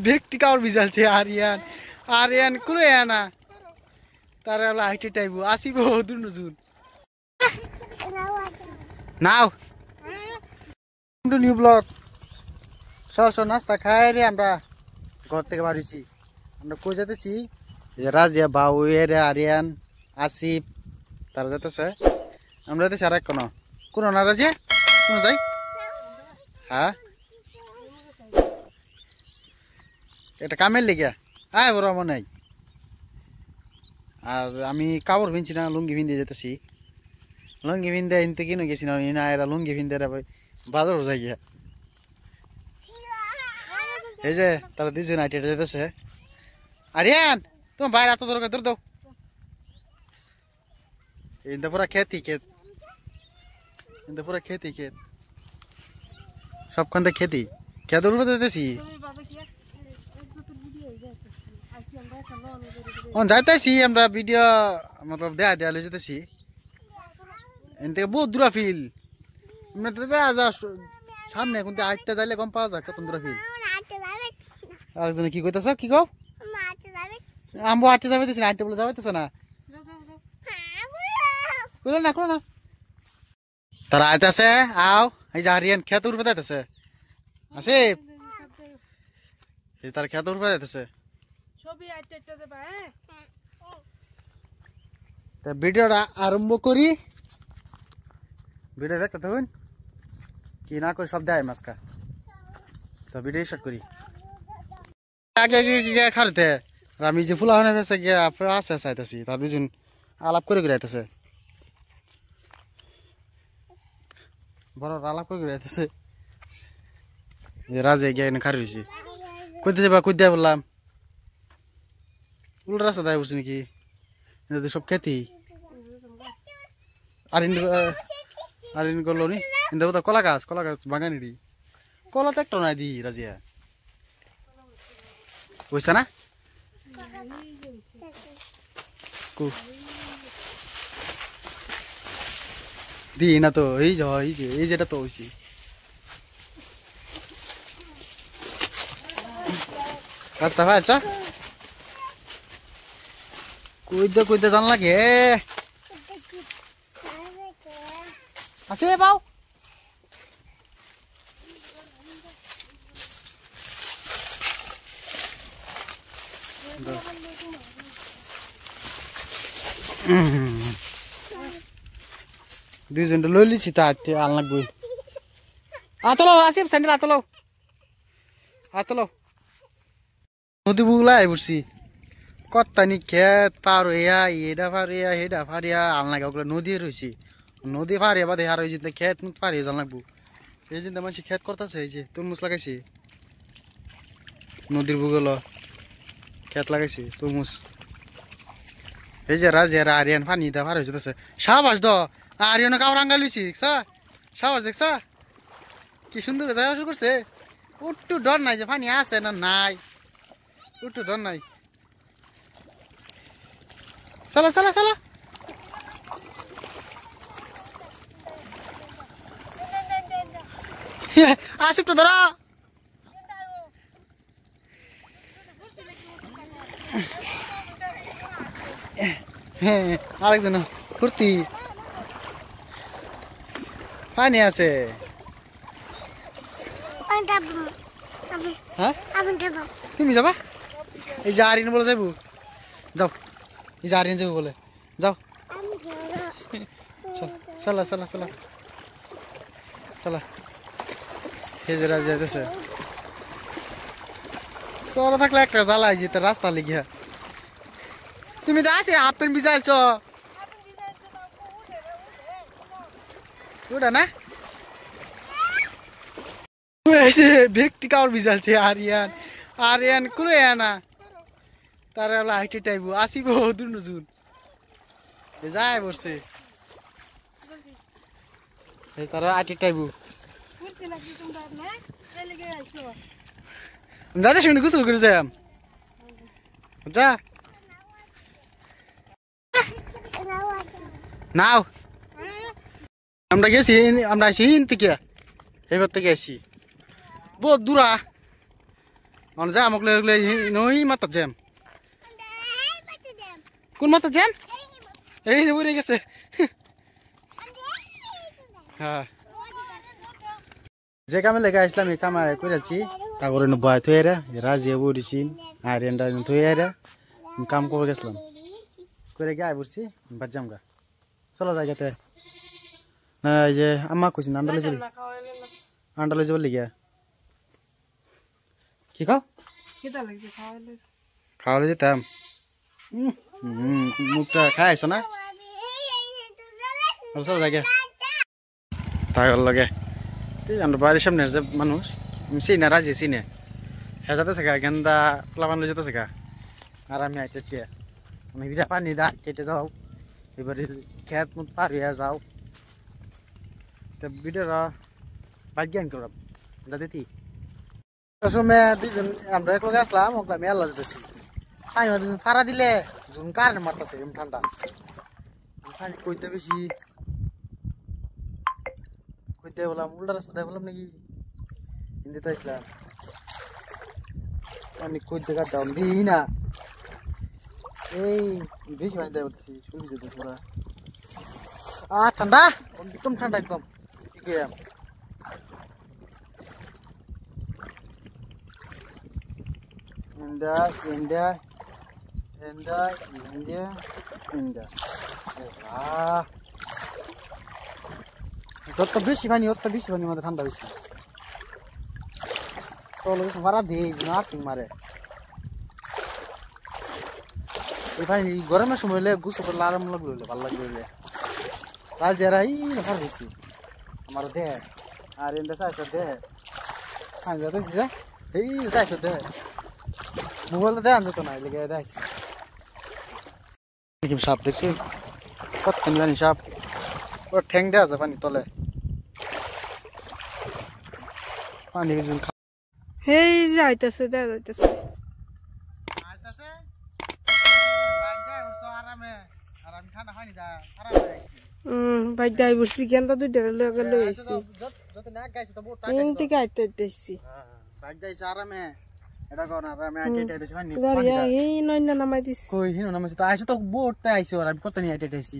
ব্যক্তি কাউর বিজালছে আরিয়ান আরিয়ান কুলে আনা তার হাইটে টাইব আসিব দুন জুন নাও টু নিউ ব্লগ সব নাস্তা খাই রে আমরা ঘর থেকে বাড়িছি আমরা কই যেতেছি রাজিয়া বাউ এরে আরিয়ান আসিফ তারা যেতেছে আমরা যেতেছি আর এক কোন না রাজিয়া কোন যাই হ্যাঁ এটা কামের লেগে আয় বড় মনে নাই আর আমি কাপড় পিনছি না লুঙ্গি পিনতে যেতেছি লুঙ্গি পিনতে ইনতে কিনে গেছি না না এরা লুঙ্গি পিনতে বাজার যাই গিয়া এই যে তারা দিছে না এটা যেতেছে আরিয়ান তোমার বাইরে এত দরকার দূর দাও ইনতে পুরা খেতি সবখান থেকে খেতি খেতের উপরে যেতেছি যাইতেছি আমরা ভিডিও মতলব দেয়া লই যেতেছি এনতে বহুত দূরা ফিল সামনে কিন্তু আটটা যাইলে কম পাওয়া যায় কত দূরা ফিল আরেকজনে কি কইতাছ কি কও আমবো আটটা যাইতেছি না আটটা বলে যাইতেছ না কইলো না তারা আইতাছে আও এই যে আরিয়ান খেত উঠবে যাইতেছে আছে এই তার খেত উঠবে যাইতেছে ছবি আটটা যাবে হ্যাঁ তা ভিডিওটা আরম্ভ করি ভিডিও দেখতে থাকুন কি না করে সব দেয় মাছকা তো ভিডিও স্টার্ট করি আগে খারতে আমি যে ফুলা হনে গেছে গিয়া আছে চাইতেছি তার দুজন আলাপ করে আইতেছে বড় আলাপ করে আইতেছে যে রাজে গিয়ে এনে খারি হয়েছি কইতে যাবা কই দেয়া বললাম উল্টা রাস্তা দেয় উঠছে নাকি সব খেতি আরিন করলো নি কিন্তু কলা গাছ বাগানি দি কলা তো একটা নাই দি রাজিয়া বুঝছে না দি না তো এই যে এই যেটা তো হয়েছি রাস্তা ভাই আচ্ছা কইতে জান লাগে আছে বাউ দুইজনটা লই লিছি তা আল লাগবে আতলো আসিফ স্যান্ডেল আতলো নদী বুগলা আইবছি কত্তানি খেত পার হইয়া এডা ফারিয়া হেডা ফারিয়া আল লাগা ওগুলো নদী রয়েছি নদী ফারিয়া বাদে আর ওই যে খেত ফারিয়া জান লাগবো এই যে মানুষ খেত করতেছে এই যে তরমুজ লাগাইছে নদীর বুগল খেত লাগাইছে তরমুজ এই যে রাজিয়ার আরিয়ান পানি দা ফার হয়ে যেতেছে সাবাস দ আরিয়ান কাউর আঙ্গা লুইছি সাবাস দেখছ কি সুন্দর যাওয়া শুরু করছে উঠটু ডর নাই যে পানি আছে না নাই উঠটু ডর নাই চলো আসিফ তো ধরা হ্যাঁ আরেকজন ফুর্তি পানি আছে হ্যাঁ তুমি যাবা এই যে আরিন বলে যাবো যাও এই যে আরিন যাবো বলে যাও চলা এই যে রাজি যাইতেছে চড়া থাকলে একটা জ্বালা যে তোর রাস্তা লিখিয়া তুমি তো আসে হাফ প্যান্ট বিছাইছ ওটা না ব্যক্তি কাউর বিছালছে আরিয়ান কুলে আনা তার হাইটে টাইব আসিব দুন জুন যায় বসছে তারা আইটে টাইব দাদা শুনে গোসল করে যাই যা নাও আমরা গেছি আমরা আসি থেকে এবার থেকে আসি বহুত দূরা On jam ok le noi mata jam. Kun mata jam? Ei ure gese. Ha. Je kame lega islam e kama kurachi ta gore no boy thoera razi e burisin arianda no thoera kam ko geslam. Kore ga bursi bajam ga. Chalo jagate. Na je amma kusin andale joli gya. কি খাও কিটা লাগছে খাওয়ালে খাওয়ালে যেতাম মুখটা খাইছো না চলো যাকে তাই লাগে এই আমরা বাড়ির সামনে যে মানুষ চিনে রাজি চিনে হ্যাঁ যেতেছে গা গেন্দা প্লাবান লই যেতেছে গা আর আমি আইটে আমি বিরা পানি দা কেটে যাও এবারে খেত মুখ পার হইয়া যাও তো ভিডিওটা বাজ্ঞান করব যাতে সময় দুইজন আমরা এক লগে আসলাম ওগুলা মেলা যেতেছি পানি দুজন ফাড়া দিলে জুন কারণে মারতেছে এমন ঠান্ডা পানি কইতে বেশি কইতে বললাম উল্টা রাস্তা বললাম নাকি হিন্দিতে আসলাম পানি কইতে কাটাম দিই না এই বেশি পানি দেয় বলতেছি শুনবি যেতেছি পুরা ঠান্ডা একদম ঠান্ডা একদম ঠিক আছে Indah. Jod beshi pani mother thanda beshi. To logo samara de nothing mare. If I gorame shumele gusto kor laram laglo bhal laglo. Rajera hi nafar beshi. Amar de ar inda sa de. Han jate sija. Ei sa de. মোবাইলটা দেন যেত না লেগে দেখাইছি কি সাপ দেখছি কতখানি জানি সাপ ওর ঠ্যাং দেওয়া আছে পানি তলে পানি কিছুন হেই যাইতেছে যাইতেছে আইতাছে বাইক যায় ওর আরামে আর আমি ঠান্ডা পানি দা আরামে আইছি বাইক দাই বসছি গেন্দা দুইটা লগে লই আইছি যত না গাইছে তো বহুত টাকা ইনতে গাইতে দিছি বাইক যাইছে আরামে এটা কোন আরামে আইতে দিছি পানি গাড়ি এই নইনা নামাই দিছি কই হিনো নামাইছে তো আইছে তো বহুত আইছে আর আমি কত নি আইতে দিছি